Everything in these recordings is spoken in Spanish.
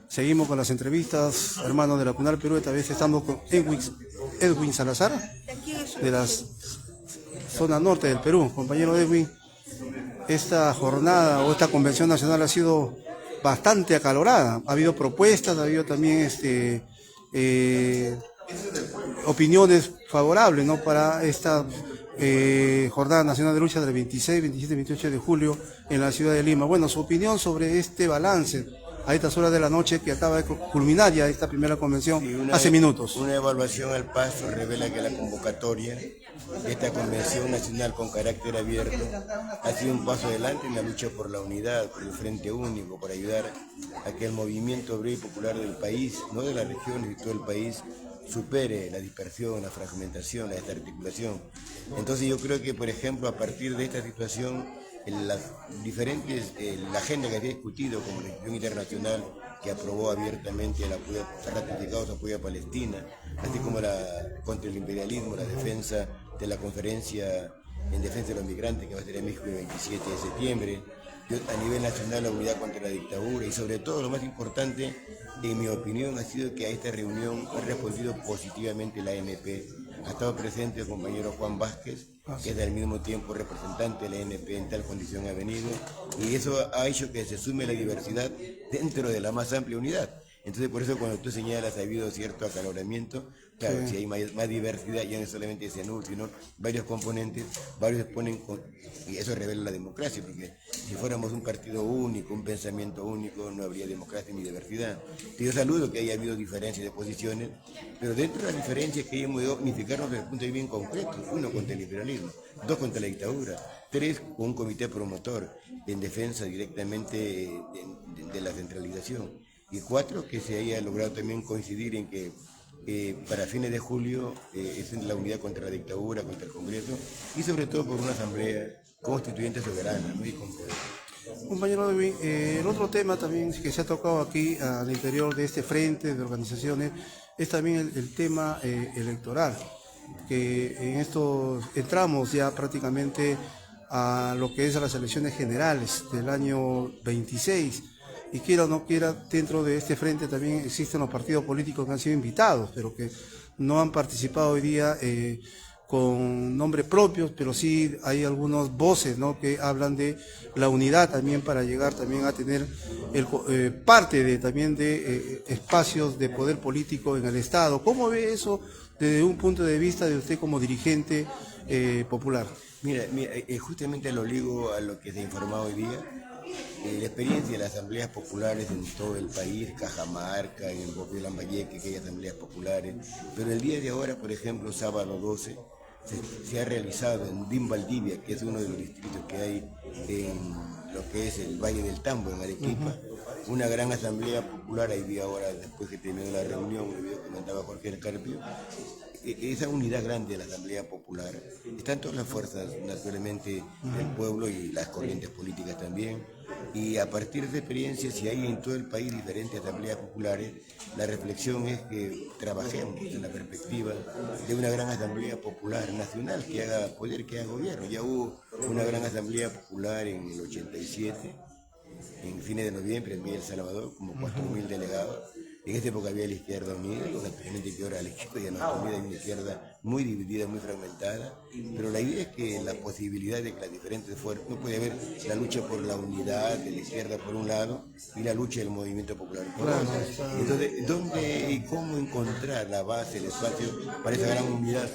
Seguimos con las entrevistas, hermanos de la CUNAR Perú. Esta vez estamos con Edwin Salazar, de la zona norte del Perú. Compañero Edwin, esta jornada o esta convención nacional ha sido bastante acalorada. Ha habido propuestas, ha habido también opiniones favorables, ¿no?, para esta Jornada Nacional de Lucha del 26, 27 y 28 de julio en la ciudad de Lima. Bueno, su opinión sobre este balance a estas horas de la noche que acaba de culminar ya esta primera convención, sí, hace minutos. Una evaluación al paso revela que la convocatoria de esta convención nacional con carácter abierto ha sido un paso adelante en la lucha por la unidad, por el frente único, para ayudar a que el movimiento obrero y popular del país, no de las regiones, de todo el país, supere la dispersión, la fragmentación, la desarticulación. Entonces yo creo que, por ejemplo, a partir de esta situación, las diferentes, la agenda que se ha discutido como la Institución Internacional, que aprobó abiertamente el apoyo, ha ratificado su apoyo a Palestina, así como contra el imperialismo, la defensa de la conferencia en defensa de los migrantes que va a ser en México el 27 de septiembre, a nivel nacional la unidad contra la dictadura y sobre todo lo más importante, en mi opinión, ha sido que a esta reunión ha respondido positivamente la ANP. Ha estado presente el compañero Juan Vázquez, que es al mismo tiempo representante de la ANP en tal condición ha venido, y eso ha hecho que se sume la diversidad dentro de la más amplia unidad. Entonces, por eso cuando tú señalas ha habido cierto acaloramiento, claro, sí, si hay más diversidad, ya no solamente ese NUR, sino varios componentes, varios exponen, y eso revela la democracia, porque si fuéramos un partido único, un pensamiento único, no habría democracia ni diversidad. Y yo saludo que haya habido diferencias de posiciones, pero dentro de las diferencias que hayamos de unificarnos desde el punto de vista bien concreto: uno, contra el liberalismo; dos, contra la dictadura; tres, con un comité promotor en defensa directamente de la centralización; y cuatro, que se haya logrado también coincidir en que para fines de julio es la unidad contra la dictadura, contra el Congreso, y sobre todo por una asamblea constituyente soberana, ¿no?, y con poder. Compañero Edwin, el otro tema también que se ha tocado aquí al interior de este frente de organizaciones es también el tema electoral, que en estos entramos ya prácticamente a lo que es a las elecciones generales del año 26. Y quiera o no quiera, dentro de este frente también existen los partidos políticos que han sido invitados, pero que no han participado hoy día con nombres propios, pero sí hay algunas voces, ¿no?, que hablan de la unidad también para llegar también a tener parte de también de espacios de poder político en el Estado. ¿Cómo ve eso desde un punto de vista de usted como dirigente popular? Mira, justamente lo ligo a lo que se ha informado hoy día. La experiencia de las asambleas populares en todo el país, Cajamarca, en el Bosque de Lambayeque, que hay asambleas populares, pero el día de ahora, por ejemplo, sábado 12, se ha realizado en Valdivia, que es uno de los distritos que hay en lo que es el Valle del Tambo, en Arequipa, una gran asamblea popular. Ahí vi ahora, después que terminó la reunión, el video que comentaba Jorge del Carpio, esa unidad grande de la Asamblea Popular. Están todas las fuerzas, naturalmente, del pueblo y las corrientes políticas también. Y a partir de esa experiencia, si hay en todo el país diferentes asambleas populares, la reflexión es que trabajemos en la perspectiva de una gran asamblea popular nacional que haga poder, que haga gobierno. Ya hubo una gran asamblea popular en el 87, en fines de noviembre, en El Salvador, como 4.000 delegados. En esa época había la izquierda unida, naturalmente que ahora la izquierda ya no está unida, hay una izquierda muy dividida, muy fragmentada, pero la idea es que la posibilidad de que las diferentes fuerzas, no puede haber la lucha por la unidad de la izquierda por un lado y la lucha del movimiento popular por otro. Entonces, ¿dónde y cómo encontrar la base, el espacio para esa gran unidad?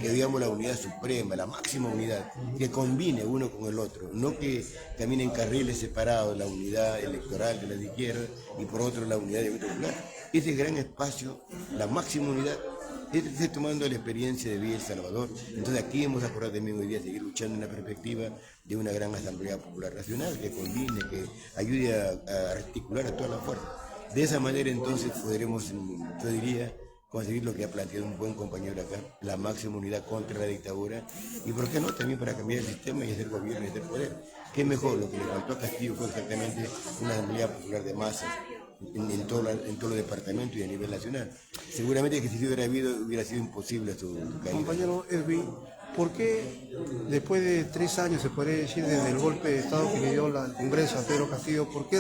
Que digamos la unidad suprema, la máxima unidad, que combine uno con el otro, no que caminen carriles separados, la unidad electoral de la izquierda y por otro la unidad de popular. Ese gran espacio, la máxima unidad, está tomando la experiencia de Villa El Salvador. Entonces aquí hemos acordado también hoy día seguir luchando en la perspectiva de una gran Asamblea Popular Nacional que combine, que ayude a articular a todas las fuerzas. De esa manera entonces podremos, yo diría, conseguir lo que ha planteado un buen compañero acá, la máxima unidad contra la dictadura, y por qué no, también para cambiar el sistema y hacer gobierno y hacer poder. ¿Qué mejor? Lo que le faltó a Castillo fue exactamente una asamblea popular de masas en todos los departamentos y a nivel nacional. Seguramente que si hubiera habido, hubiera sido imposible su caída. Compañero Edwin, ¿por qué después de 3 años, se podría decir, desde el golpe de Estado que le dio el Congreso a Pedro Castillo, por qué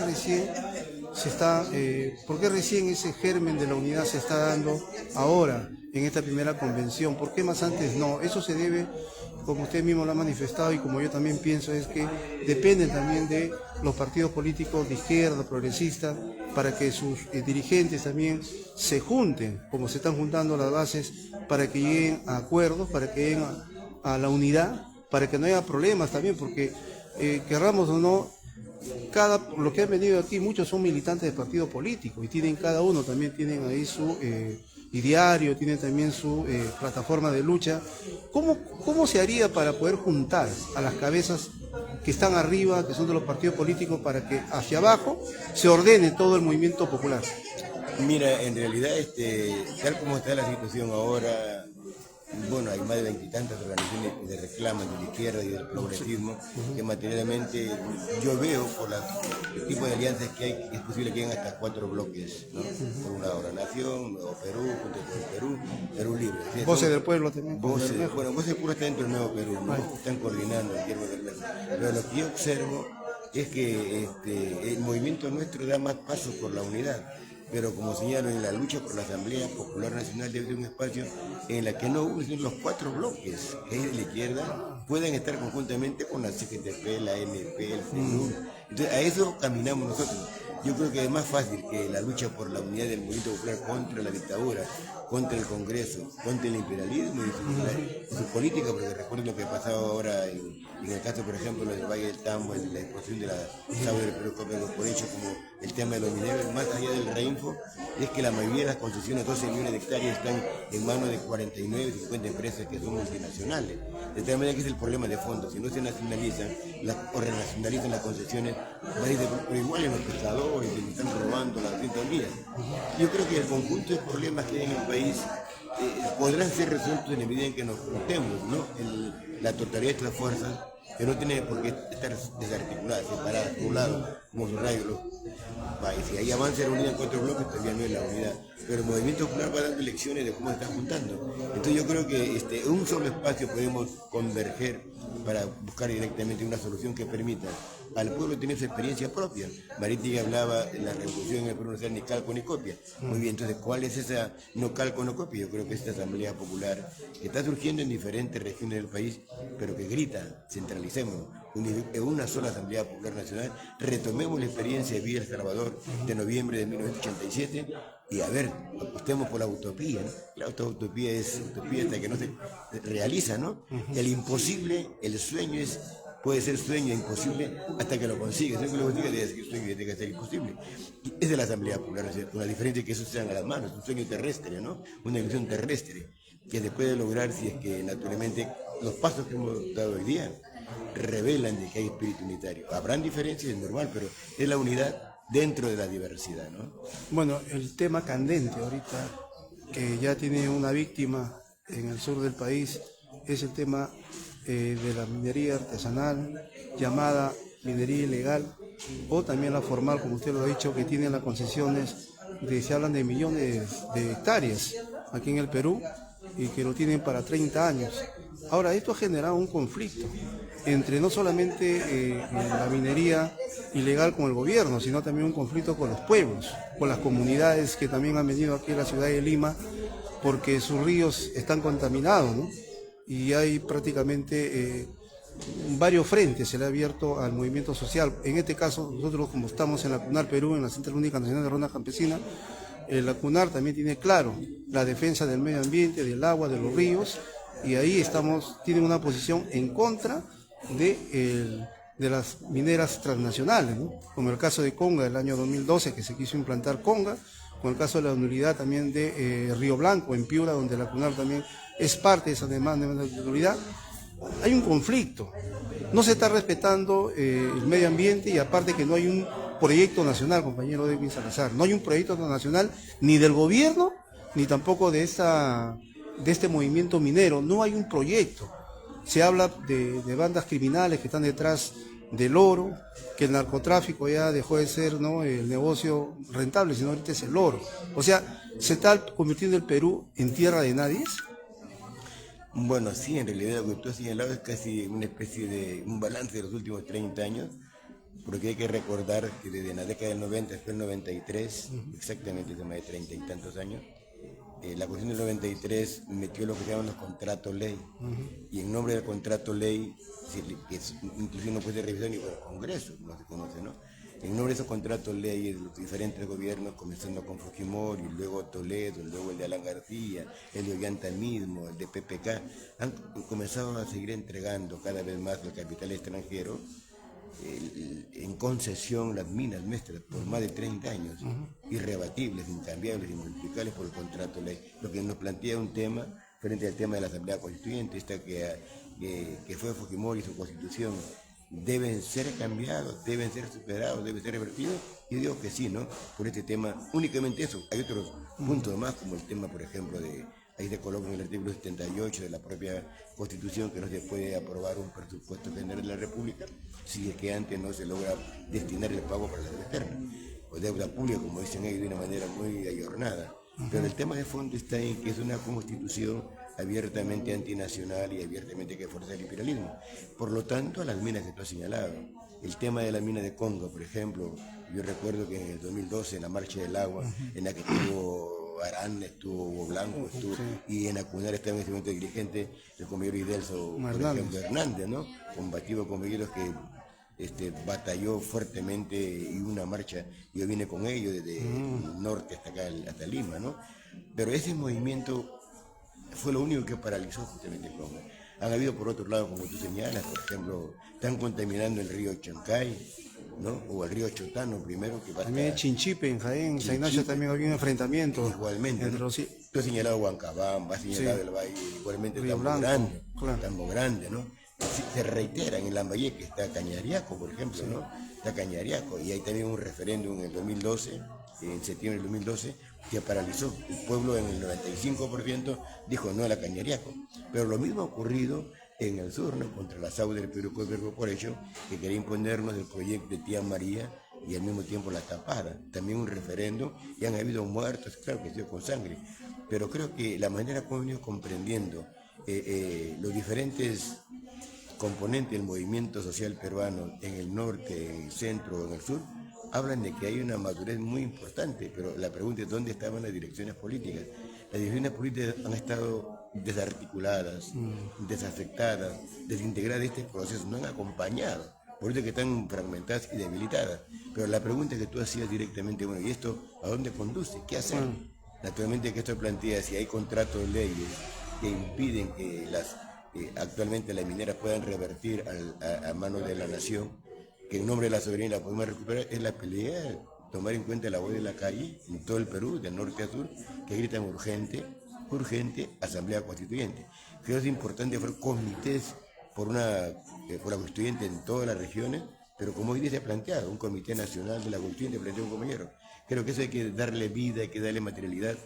recién ese germen de la unidad se está dando ahora en esta primera convención? ¿Por qué más antes no? Eso se debe, como usted mismo lo ha manifestado y como yo también pienso, es que depende también de los partidos políticos de izquierda, progresistas, para que sus dirigentes también se junten, como se están juntando las bases, para que lleguen a acuerdos, para que lleguen a la unidad, para que no haya problemas también, porque querramos o no, los que han venido aquí, muchos son militantes de partidos políticos y tienen, cada uno también tienen ahí su ideario, tienen también su plataforma de lucha. ¿Cómo se haría para poder juntar a las cabezas que están arriba, que son de los partidos políticos, para que hacia abajo se ordene todo el movimiento popular? Mira, en realidad, tal como está la situación ahora, bueno, hay más de 20 y tantas organizaciones que reclaman de la izquierda y del progresismo, que materialmente yo veo por el tipo de alianzas que hay, es posible que hayan hasta 4 bloques, ¿no? Por una hora Nación, Nuevo Perú, Juntos por el Perú, Perú Libre. Voces del Pueblo también. Voces del Pueblo está dentro del Nuevo Perú, ¿no? Están coordinando el Guillermo Bermejo. Pero lo que yo observo es que el movimiento nuestro da más pasos por la unidad. Pero como señalo, en la lucha por la Asamblea Popular Nacional debe ser un espacio en el que no usen los 4 bloques que es de la izquierda, pueden estar conjuntamente con la CGTP, la MP, el CNU. Entonces a eso caminamos nosotros. Yo creo que es más fácil que la lucha por la unidad del movimiento popular contra la dictadura, contra el Congreso, contra el imperialismo y su política, porque recuerden lo que ha pasado ahora en el caso, por ejemplo, del Valle del Tambo, en la exposición de la Sabe del Perú, por hecho, como el tema de los mineros, más allá del Reinfo, es que la mayoría de las concesiones, 12 millones de hectáreas, están en manos de 49 y 50 empresas que son multinacionales. De tal manera que es el problema de fondo. Si no se nacionalizan o renacionalizan las concesiones, pero igual en los pescadores, que están robando las 200 millas. Yo creo que el conjunto de problemas que hay en el país podrán ser resueltos en la medida en que nos juntemos, ¿no? La totalidad de estas fuerzas, que no tiene por qué estar desarticuladas, separadas, por un lado, como los rayos, si hay avance de la unidad en 4 bloques, todavía no es la unidad. Pero el movimiento popular va dando lecciones de cómo se está juntando. Entonces yo creo que en un solo espacio podemos converger para buscar directamente una solución que permita al pueblo tener su experiencia propia. Marín hablaba de la revolución en el Perú, no sea ni calco ni copia. Muy bien, entonces, ¿cuál es esa no calco, no copia? Yo creo que esta Asamblea Popular que está surgiendo en diferentes regiones del país, pero que grita, centralicémonos, en una sola Asamblea Popular Nacional, retomemos la experiencia de Villa El Salvador de noviembre de 1987 y a ver, apostemos por la utopía, ¿no? La utopía es utopía hasta que no se realiza, ¿no? El imposible, el sueño puede ser sueño imposible hasta que lo consigue. Si no lo consigue, debe ser sueño y tiene que ser imposible. Y es de la Asamblea Popular, ¿no es cierto? Con la diferencia que eso se haga a las manos, un sueño terrestre, ¿no? Una ilusión terrestre que se puede lograr si es que naturalmente los pasos que hemos dado hoy día revelan de que hay espíritu unitario. Habrán diferencias, es normal, pero es la unidad dentro de la diversidad, ¿no? Bueno, el tema candente ahorita, que ya tiene una víctima en el sur del país, es el tema de la minería artesanal, llamada minería ilegal, o también la formal, como usted lo ha dicho, que tiene las concesiones, se hablan de millones de hectáreas aquí en el Perú, y que lo tienen para 30 años. Ahora, esto ha generado un conflicto entre no solamente la minería ilegal con el gobierno, sino también un conflicto con los pueblos, con las comunidades que también han venido aquí a la ciudad de Lima, porque sus ríos están contaminados, ¿no? Y hay prácticamente varios frentes se le ha abierto al movimiento social. En este caso, nosotros como estamos en la CUNAR Perú, en la Central Única Nacional de Ronda Campesina, la CUNAR también tiene claro la defensa del medio ambiente, del agua, de los ríos, y ahí tienen una posición en contra de las mineras transnacionales, ¿no? Como el caso de Conga del año 2012, que se quiso implantar Conga, con el caso de la nulidad también de Río Blanco, en Piura, donde la CUNAR también es parte de esa demanda de nulidad. Hay un conflicto, no se está respetando el medio ambiente, y aparte que no hay un proyecto nacional, compañero Edwin Salazar, no hay un proyecto nacional ni del gobierno, ni tampoco de este movimiento minero, no hay un proyecto. Se habla de bandas criminales que están detrás del oro, que el narcotráfico ya dejó de ser, ¿no?, el negocio rentable, sino ahorita es el oro. O sea, ¿se está convirtiendo el Perú en tierra de nadie? Bueno, sí, en realidad lo que tú has señalado es casi una especie de un balance de los últimos 30 años, porque hay que recordar que desde la década del 90 hasta el 93, exactamente hace más de 30 y tantos años, la Constitución del 93 metió lo que se llaman los contratos ley, y en nombre del contrato ley, inclusive no puede ser revisado ni por el Congreso, no se conoce, ¿no? En nombre de esos contratos ley, los diferentes gobiernos, comenzando con Fujimori, luego Toledo, luego el de Alan García, el de Ollanta mismo, el de PPK, han comenzado a seguir entregando cada vez más el capital extranjero en concesión las minas nuestras por más de 30 años, irrebatibles, incambiables, inmodificables por el contrato ley. Lo que nos plantea un tema frente al tema de la Asamblea Constituyente, esta que fue Fujimori y su constitución, deben ser cambiados, deben ser superados, deben ser revertidos. Yo digo que sí, ¿no? Por este tema, únicamente eso. Hay otros puntos más, como el tema, por ejemplo, ahí se coloca en el artículo 78 de la propia Constitución que no se puede aprobar un presupuesto general de la República si es que antes no se logra destinar el pago para la deuda externa o deuda pública, como dicen ellos, de una manera muy ayornada. Pero el tema de fondo está en que es una Constitución abiertamente antinacional y abiertamente que fuerza el imperialismo. Por lo tanto, a las minas que tú has señalado, el tema de la mina de Congo, por ejemplo, yo recuerdo que en el 2012, en la Marcha del Agua, en la que estuvo Arán, estuvo Hugo Blanco, estuvo, y en Acunar estaba en ese momento dirigente el compañero Idelso Hernández, ¿no? Combativo compañeros que batalló fuertemente y una marcha, yo vine con ellos desde el norte hasta acá, hasta Lima, ¿no? Pero ese movimiento fue lo único que paralizó justamente Congo. Han habido por otro lado, como tú señalas, por ejemplo, están contaminando el río Chancay, ¿no? O el río Chotano primero, que va también Chinchipe, en Jaén, San Ignacio también había un enfrentamiento. Igualmente, entre ¿no? Tú has señalado Huancabamba, has señalado el Valle, igualmente Río Tambo Blanco, Grande, claro. Tambo Grande, ¿no? Se reiteran en Lambayeque, está Cañariaco, por ejemplo, ¿no? Está Cañariaco, y hay también un referéndum en el 2012, en septiembre del 2012, que paralizó. El pueblo en el 95% dijo no a la Cañariaco. Pero lo mismo ha ocurrido en el sur, ¿no? Contra la Southern Peruvian Corporation, que quería imponernos el proyecto de Tía María y al mismo tiempo la Tapada. También un referéndum, y han habido muertos, claro que ha sido con sangre. Pero creo que la manera como hemos venido comprendiendo los diferentes componentes del movimiento social peruano en el norte, en el centro o en el sur, hablan de que hay una madurez muy importante, pero la pregunta es dónde estaban las direcciones políticas. Las direcciones políticas han estado desarticuladas, desafectadas, desintegradas de este proceso, no han acompañado, por eso que están fragmentadas y debilitadas. Pero la pregunta que tú hacías directamente, bueno, ¿y esto a dónde conduce? ¿Qué hacer? Naturalmente que esto plantea si hay contratos de leyes que impiden que actualmente las mineras puedan revertir a manos de la nación, que en nombre de la soberanía la podemos recuperar, es la pelea, tomar en cuenta la voz de la calle en todo el Perú, de norte a sur, que gritan urgente, urgente, asamblea constituyente. Creo que es importante hacer comités por la constituyente en todas las regiones, pero como hoy día se ha planteado, un comité nacional de la constituyente, plantea un compañero. Creo que eso hay que darle vida, hay que darle materialidad.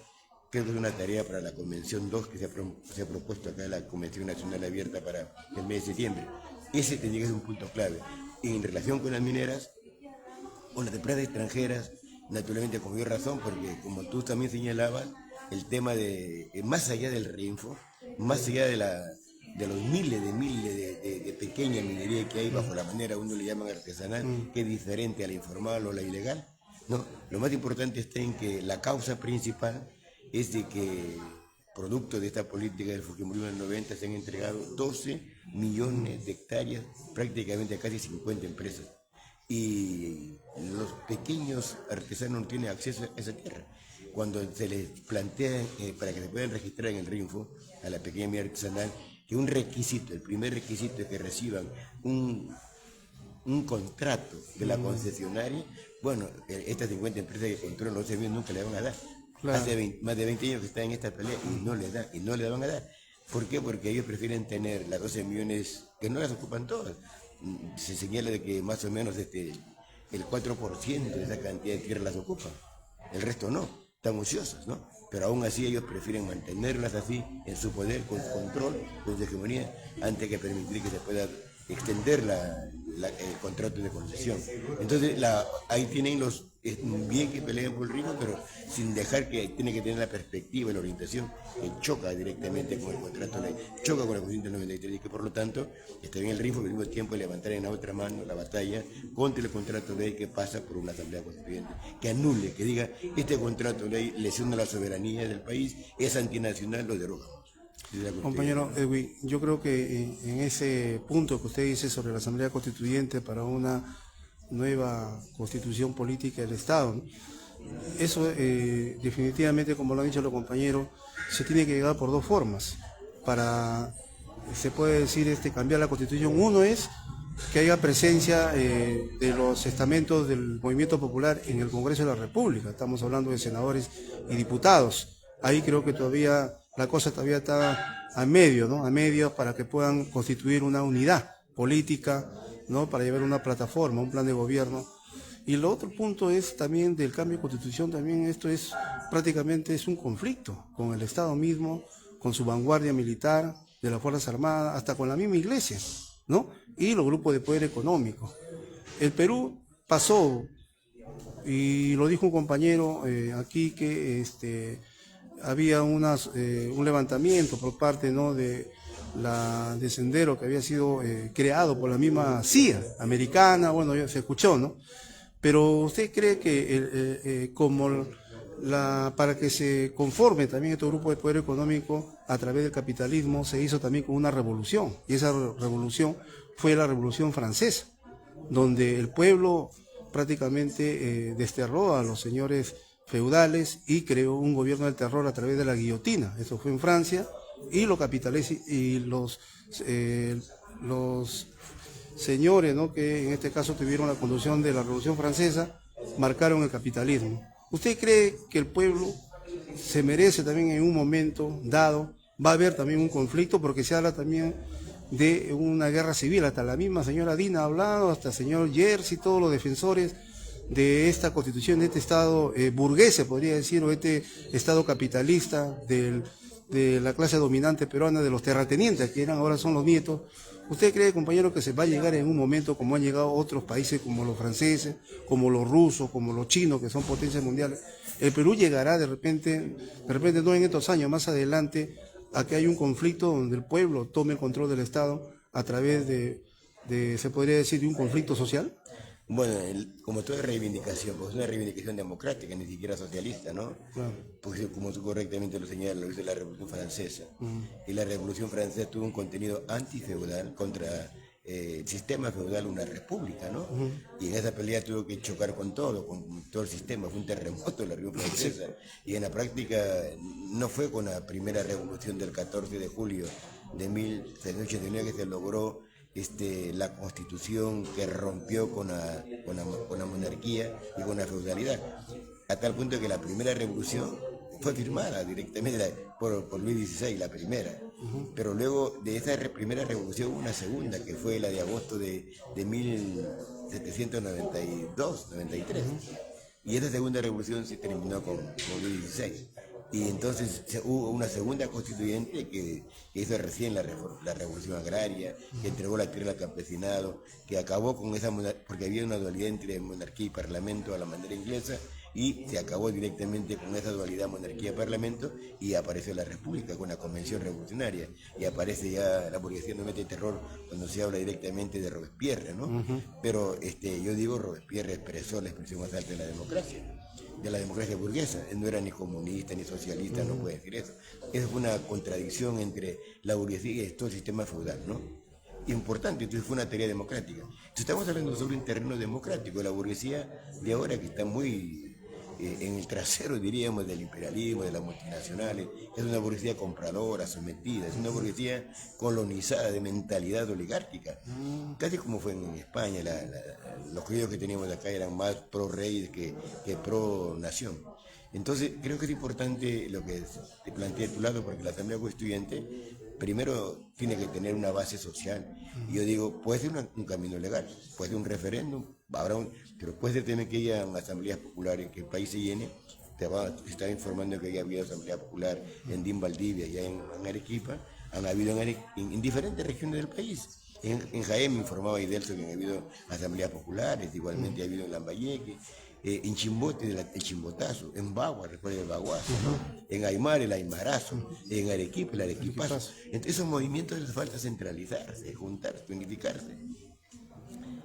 Creo que es una tarea para la Convención 2 que se ha propuesto acá, la Convención Nacional Abierta para el mes de septiembre. Ese tendría que ser un punto clave. Y en relación con las mineras, con las empresas extranjeras, naturalmente con mayor razón, porque como tú también señalabas, el tema de, más allá del RINFO, más allá de los miles de pequeña minería que hay bajo la manera uno le llaman artesanal, que es diferente a la informal o la ilegal, ¿no? Lo más importante está en que la causa principal es de que, producto de esta política del Fujimorismo del 90, se han entregado 12 millones de hectáreas, prácticamente a casi 50 empresas. Y los pequeños artesanos no tienen acceso a esa tierra. Cuando se les plantea para que se puedan registrar en el RINFO a la pequeña minera artesanal, que un requisito, el primer requisito es que reciban un contrato de la concesionaria, bueno, estas 50 empresas que controlan los servicios nunca le van a dar. Claro. Hace más de 20 años que están en esta pelea y no le van a dar. ¿Por qué? Porque ellos prefieren tener las 12 millones, que no las ocupan todas. Se señala de que más o menos el 4% de esa cantidad de tierra las ocupa. El resto no, están ociosos, ¿no? Pero aún así ellos prefieren mantenerlas así, en su poder, con su control, con su hegemonía, antes que permitir que se pueda extender el contrato de concesión. Entonces ahí tienen los es bien que peleen por el ritmo, pero sin dejar que tiene que tener la perspectiva y la orientación que choca directamente con el contrato de ley, choca con la Constitución del 93 y que por lo tanto está bien el ritmo, pero al mismo tiempo levantar en la otra mano la batalla contra el contrato de ley que pasa por una asamblea constituyente, que anule, que diga, este contrato de ley lesiona la soberanía del país, es antinacional, lo deroga. Compañero Edwin, yo creo que en ese punto que usted dice sobre la Asamblea Constituyente para una nueva constitución política del Estado, ¿no? Eso definitivamente, como lo han dicho los compañeros, se tiene que llegar por dos formas. Se puede decir, cambiar la Constitución. Uno es que haya presencia de los estamentos del movimiento popular en el Congreso de la República. Estamos hablando de senadores y diputados. Ahí creo que todavía la cosa todavía está a medio, ¿no? A medio para que puedan constituir una unidad política, ¿no? Para llevar una plataforma, un plan de gobierno. Y el otro punto es también del cambio de constitución, también esto es prácticamente es un conflicto con el Estado mismo, con su vanguardia militar, de las Fuerzas Armadas, hasta con la misma iglesia, ¿no? Y los grupos de poder económico. El Perú pasó, y lo dijo un compañero aquí, que había un levantamiento por parte, ¿no?, de Sendero, que había sido creado por la misma CIA americana, bueno, ya se escuchó, ¿no? Pero ¿usted cree que para que se conforme también estos grupos de poder económico a través del capitalismo se hizo también con una revolución? Y esa revolución fue la Revolución Francesa, donde el pueblo prácticamente desterró a los señores feudales y creó un gobierno del terror a través de la guillotina. Eso fue en Francia, y los capitales y los señores, ¿no?, que en este caso tuvieron la conducción de la Revolución Francesa, marcaron el capitalismo. ¿Usted cree que el pueblo se merece también en un momento dado, va a haber también un conflicto, porque se habla también de una guerra civil? Hasta la misma señora Dina ha hablado, hasta el señor Jersey, todos los defensores de esta constitución, de este Estado burgués, se podría decir, o este Estado capitalista de la clase dominante peruana, de los terratenientes, que ahora son los nietos. ¿Usted cree, compañero, que se va a llegar en un momento como han llegado otros países como los franceses, como los rusos, como los chinos, que son potencias mundiales? El Perú llegará de repente no en estos años, más adelante, a que haya un conflicto donde el pueblo tome el control del Estado a través se podría decir, de un conflicto social. Bueno, como toda reivindicación, pues es una reivindicación democrática, ni siquiera socialista, ¿no? Claro. Porque como tú correctamente lo señalas, lo dice la Revolución Francesa. Y la Revolución Francesa tuvo un contenido antifeudal contra el sistema feudal, una república, ¿no? Y en esa pelea tuvo que chocar con todo el sistema. Fue un terremoto la Revolución Francesa. Y en la práctica no fue con la primera revolución del 14 de julio de 1789 que se logró la constitución que rompió con la monarquía y con la feudalidad, a tal punto que la primera revolución fue firmada directamente por Luis XVI, la primera, pero luego de esa primera revolución hubo una segunda, que fue la de agosto de 1792-93, y esa segunda revolución se terminó con Luis XVI. Y entonces hubo una segunda constituyente que hizo recién la revolución agraria, que entregó la tierra al campesinado, que acabó con esa monarquía, porque había una dualidad entre monarquía y parlamento a la manera inglesa, y se acabó directamente con esa dualidad monarquía-parlamento, y apareció la república con la convención revolucionaria, y aparece ya la burguesía, no mete terror cuando se habla directamente de Robespierre, ¿no? Pero yo digo, Robespierre expresó la expresión más alta de la democracia burguesa. Él no era ni comunista ni socialista, no puede decir eso. Esa fue una contradicción entre la burguesía y todo el sistema feudal, ¿no? Importante, entonces fue una teoría democrática. Entonces estamos hablando sobre un terreno democrático. La burguesía de ahora, que está muy en el trasero, diríamos, del imperialismo, de las multinacionales, es una burguesía compradora, sometida, es una burguesía colonizada, de mentalidad oligárquica, casi como fue en España. Los judíos que teníamos acá eran más pro rey que pro nación. Entonces creo que es importante lo que te planteé de tu lado, porque la Asamblea Constituyente primero tiene que tener una base social. Y yo digo, puede ser un camino legal, puede ser un referéndum, pero puede ser también que haya asambleas populares, que el país se llene. Te estaba informando que ya había asamblea popular en Din Valdivia, ya en Arequipa, han habido en diferentes regiones del país. En Jaén me informaba Idelso que han habido asambleas populares, igualmente ha habido en Lambayeque. en Chimbote el Chimbotazo, en Bagua, recuerda el Baguazo, ¿no? En Aymar el Aymarazo, en Arequipa el Arequipazo. Entonces esos movimientos les falta centralizarse, juntarse, unificarse.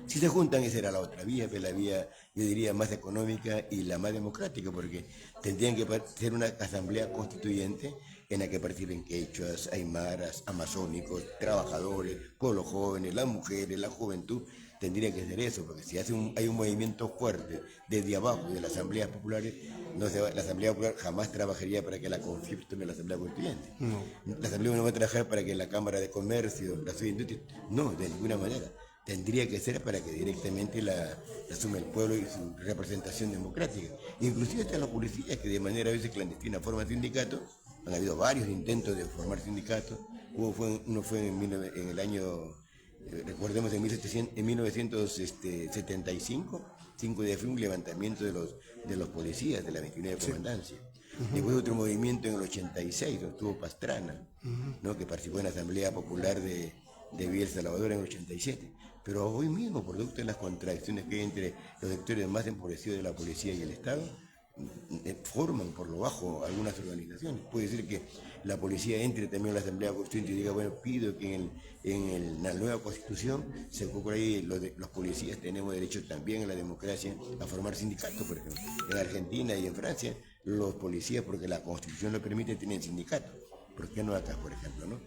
Si se juntan, esa era la otra vía, la vía, yo diría, más económica y la más democrática, porque tendrían que ser una asamblea constituyente en la que participen quechuas, aymaras, amazónicos, trabajadores, pueblos jóvenes, las mujeres, la juventud. Tendría que ser eso, porque si hay un movimiento fuerte desde abajo de las asambleas populares, la asamblea popular jamás trabajaría para que la CONFIEP tome la asamblea constituyente. No. La asamblea no va a trabajar para que la Cámara de Comercio, la Subindustria, no, de ninguna manera. Tendría que ser para que directamente la asume el pueblo y su representación democrática. Inclusive hasta la policía, que de manera a veces clandestina forma sindicatos. Han habido varios intentos de formar sindicatos. Uno fue en el año, recordemos, en 1975, 5 de abril, un levantamiento de los policías de la 29 Comandancia. Después otro movimiento en el 86, donde estuvo Pastrana, ¿no? Que participó en la Asamblea Popular de Villa El Salvador en el 87. Pero hoy mismo, producto de las contradicciones que hay entre los sectores más empobrecidos de la policía y el Estado, forman por lo bajo algunas organizaciones. Puede ser que la policía entre también a la Asamblea Constituyente y diga, bueno, pido que en la nueva Constitución se ocurra ahí, los policías tenemos derecho también a la democracia, a formar sindicatos, por ejemplo. En Argentina y en Francia, los policías, porque la Constitución lo permite, tienen sindicatos. ¿Por qué no acá, por ejemplo, no?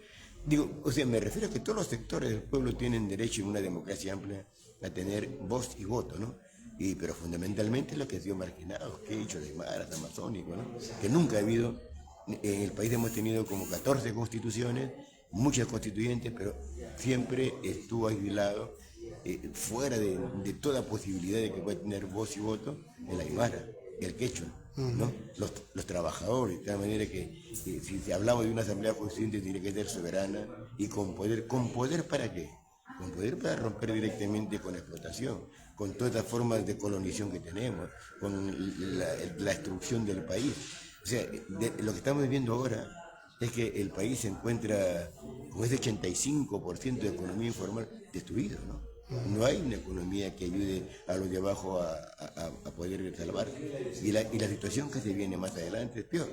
Digo, o sea, me refiero a que todos los sectores del pueblo tienen derecho en una democracia amplia a tener voz y voto, ¿no? Pero fundamentalmente lo que ha sido marginado, que he dicho de maras, amazónicos, ¿no? Que nunca ha habido, en el país hemos tenido como 14 constituciones, muchas constituyentes, pero siempre estuvo aislado, fuera de toda posibilidad de que pueda tener voz y voto, el aymara, el quechua, ¿no? Los trabajadores, de tal manera que si hablamos de una asamblea constituyente tiene que ser soberana y con poder ¿para qué? Con poder para romper directamente con la explotación, con todas las formas de colonización que tenemos, con la destrucción del país. O sea, lo que estamos viviendo ahora es que el país se encuentra con ese 85% de economía informal destruido, ¿no? No hay una economía que ayude a los de abajo a poder salvar. Y la situación que se viene más adelante es peor.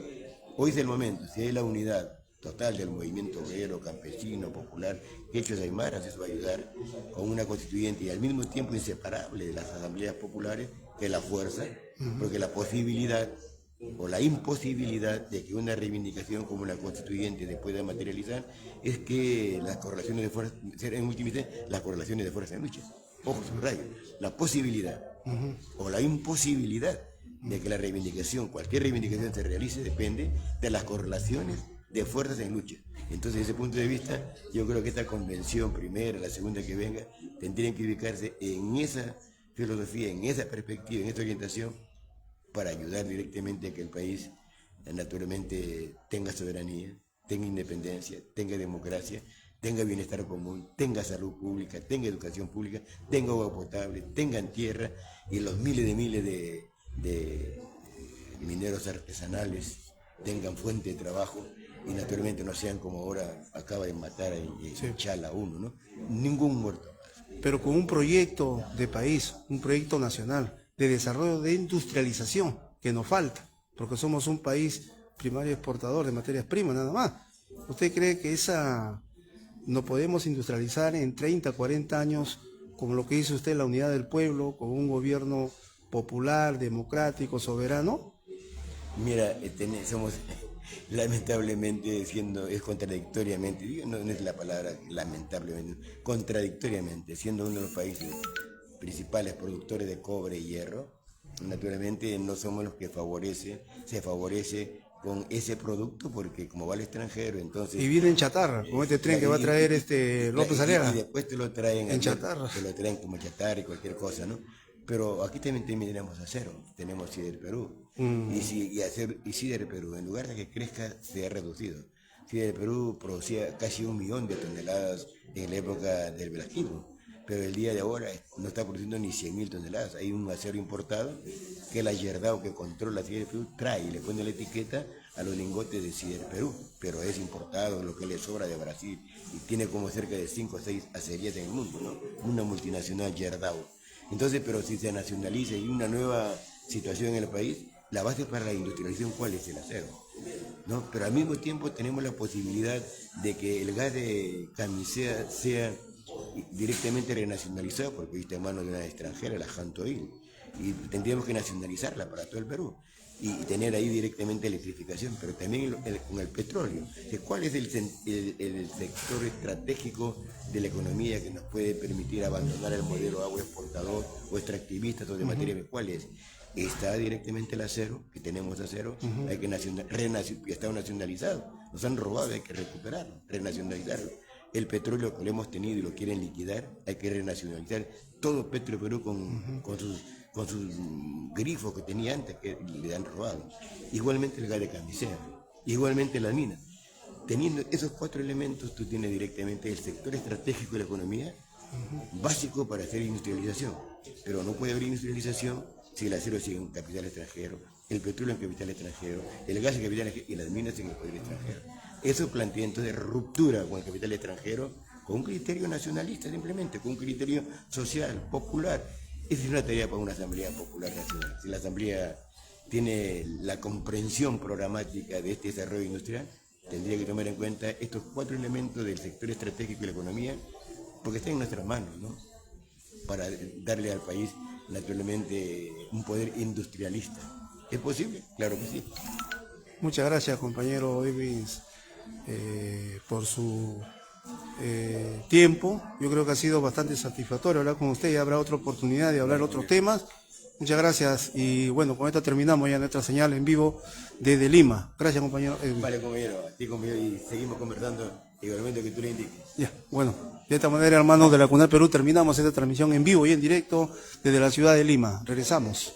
Hoy es el momento, si hay la unidad total del movimiento obrero, campesino, popular, quechua, aymaras, eso va a ayudar con una constituyente y al mismo tiempo inseparable de las asambleas populares, que es la fuerza, porque la posibilidad o la imposibilidad de que una reivindicación como la constituyente se pueda materializar es que las correlaciones de fuerza, en última instancia, las correlaciones de fuerza en lucha. Ojo, subrayo, la posibilidad o la imposibilidad de que la reivindicación, cualquier reivindicación se realice, depende de las correlaciones de fuerzas en lucha. Entonces, desde ese punto de vista, yo creo que esta convención primera, la segunda que venga, tendrían que ubicarse en esa filosofía, en esa perspectiva, en esta orientación, para ayudar directamente a que el país naturalmente tenga soberanía, tenga independencia, tenga democracia, tenga bienestar común, tenga salud pública, tenga educación pública, tenga agua potable, tengan tierra y los miles de mineros artesanales tengan fuente de trabajo y naturalmente no sean como ahora acaba de matar en Chala uno, ¿no? Ningún muerto más. Pero con un proyecto de país, un proyecto nacional de desarrollo de industrialización que nos falta, porque somos un país primario exportador de materias primas nada más. ¿Usted cree que no podemos industrializar en 30, 40 años como lo que dice usted, la unidad del pueblo, con un gobierno popular, democrático, soberano? Mira, somos lamentablemente es contradictoriamente, no es la palabra lamentablemente, contradictoriamente, siendo uno de los países principales productores de cobre y hierro, naturalmente no somos los que se favorece con ese producto porque como va al extranjero, entonces... Y viene en chatarra, como este tren que va a traer López Aliaga. Y después te lo traen en chatarra. Te lo traen como chatarra y cualquier cosa, ¿no? Pero aquí también tenemos acero, tenemos Sider Perú. Y Sider Perú, en lugar de que crezca, se ha reducido. Sider Perú producía casi 1 millón de toneladas en la época del Velasquismo, pero el día de ahora no está produciendo ni 100.000 toneladas. Hay un acero importado que la Yerdao, que controla Sider Perú, trae y le pone la etiqueta a los lingotes de Sider Perú, pero es importado, lo que le sobra de Brasil, y tiene como cerca de 5 o 6 acerías en el mundo, ¿no? Una multinacional Yerdao. Entonces, pero si se nacionaliza y una nueva situación en el país, la base para la industrialización, ¿cuál es? El acero, ¿no? Pero al mismo tiempo tenemos la posibilidad de que el gas de camisea sea directamente renacionalizado, porque hoy está en manos de una extranjera, la Hantoil, y tendríamos que nacionalizarla para todo el Perú y tener ahí directamente electrificación, pero también con el petróleo. ¿Cuál es el sector estratégico de la economía que nos puede permitir abandonar el modelo agua exportador o extractivista de materia prima? ¿Cuál es? Está directamente el acero, que tenemos acero, hay que ya está nacionalizado, nos han robado, hay que recuperarlo, renacionalizarlo. El petróleo que lo hemos tenido y lo quieren liquidar, hay que renacionalizar todo Petroperú con sus grifos que tenía antes, que le han robado. Igualmente el gas de camisea, igualmente la mina. Teniendo esos 4 elementos, tú tienes directamente el sector estratégico de la economía, básico para hacer industrialización. Pero no puede haber industrialización si el acero sigue en capital extranjero, el petróleo en capital extranjero, el gas en capital extranjero y las minas en el poder extranjero. Eso plantea entonces ruptura con el capital extranjero, con un criterio nacionalista simplemente, con un criterio social, popular. Esa es una tarea para una Asamblea Popular Nacional. Si la Asamblea tiene la comprensión programática de este desarrollo industrial, tendría que tomar en cuenta estos 4 elementos del sector estratégico y la economía, porque están en nuestras manos, ¿no? Para darle al país, naturalmente, un poder industrialista. ¿Es posible? Claro que sí. Muchas gracias, compañero Edwin, por su tiempo. Yo creo que ha sido bastante satisfactorio hablar con usted y habrá otra oportunidad de hablar otros temas. Muchas gracias y bueno, con esto terminamos ya nuestra señal en vivo desde Lima. Gracias, compañero Edwin. Vale, compañero, a ti, compañero, y seguimos conversando igualmente que tú le indiques. Ya, bueno, de esta manera, hermanos de la CUNAL Perú, terminamos esta transmisión en vivo y en directo desde la ciudad de Lima. Regresamos.